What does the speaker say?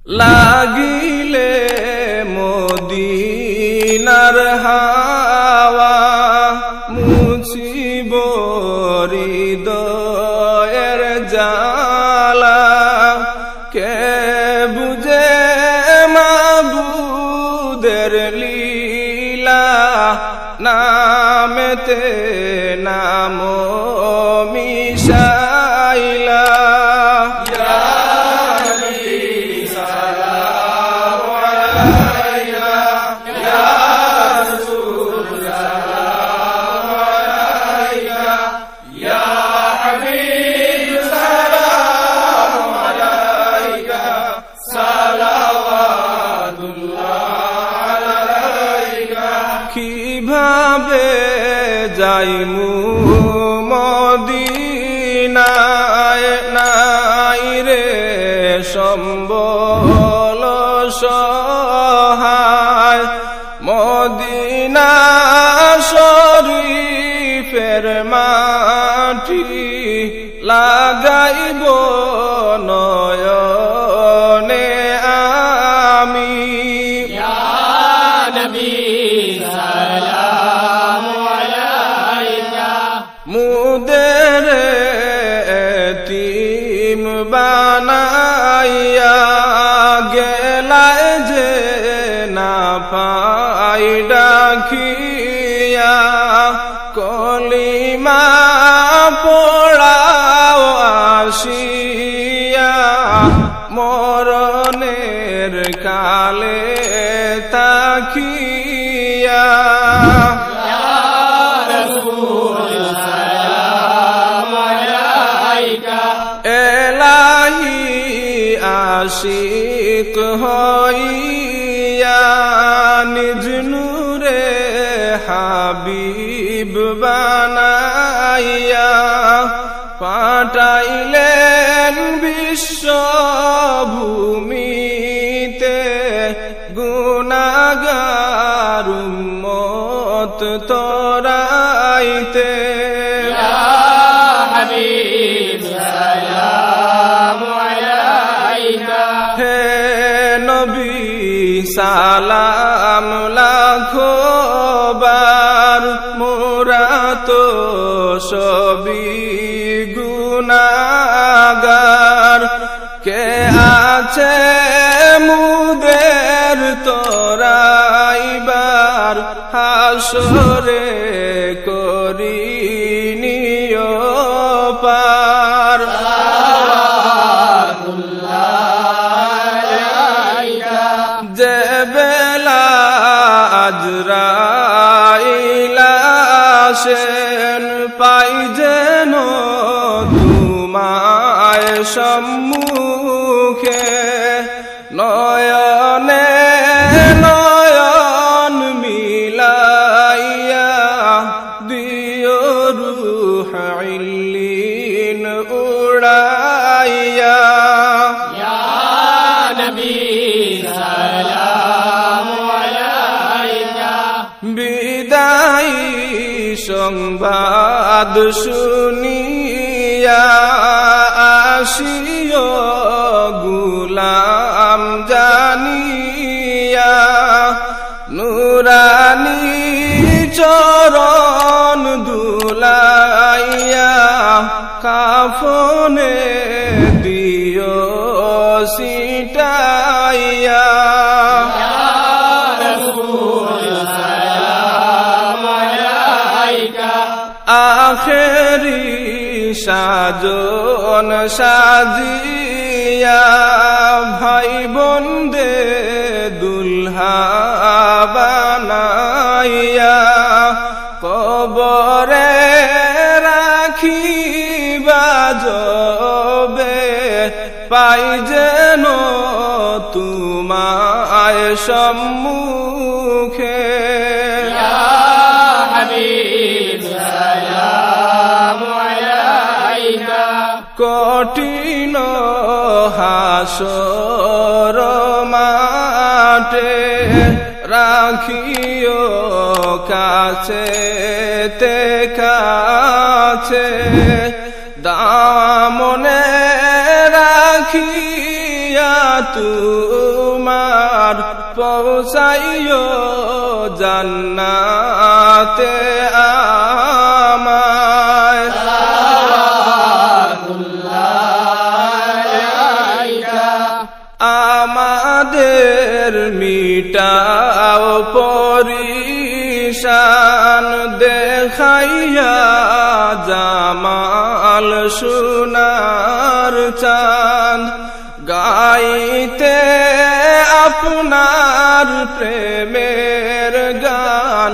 লাগিলে মদিনার হাওয়া মুছিব হৃদয়ের জ্বালা কে বুঝে মাবুদের লীলা নামেতে নাম মিশাইলা কিভাবে যাইমু মদিনায় নাই রে সম্বল সহায় মদিনা শরীফের মাটি লাগাইব নয়নে আমি মুদের এতিম বানাইয়া গেলায় যে না পাই ডাকিয়া কলিমা পড়াও আসিয়া মরণের কালে তাকিয়া এলাহি আশিক হইয়া নিজ নূরে হাবিব বানাইয়া পাঠাইলেন বিশ্বভূমিতে গুনাহগার উম্মত তরাইতে হে নবী সালাম লাখো বার মোরা তো সবই গুনাহগার কে আছে মুদের তোরাইবার হাসরে করিনিও পার যে বেলা আজরাইল আসেন পাই যেন তোমায় সম্মুখে নয়নে নয়ন মিলাইয়া দিও রূহ ইল্লিন উড়াইয়া বিদায়ী সংবাদ শুনিয়া আসিও গুলাম জানিয়া নুরানি চরণ দুলাইয়া কাফনে দিও সিটাইয়া আখেরি সাজন সাজিয়া ভাই বন্দে দুলহা বানাইয়া কবরে রাখিবা যবে পাই যেন তোমায় সম্মুখে কঠিন হাসর মাঠে রাখিও কাছে তে কাছে দামনে রাখি দিয়া তোমার পৌঁছাইও জান্নাতে আমায় আমাদের মিটাও পরিশান দেখাইয়া জামাল সোনার চাঁদ গাইতে আপনার প্রেমের গান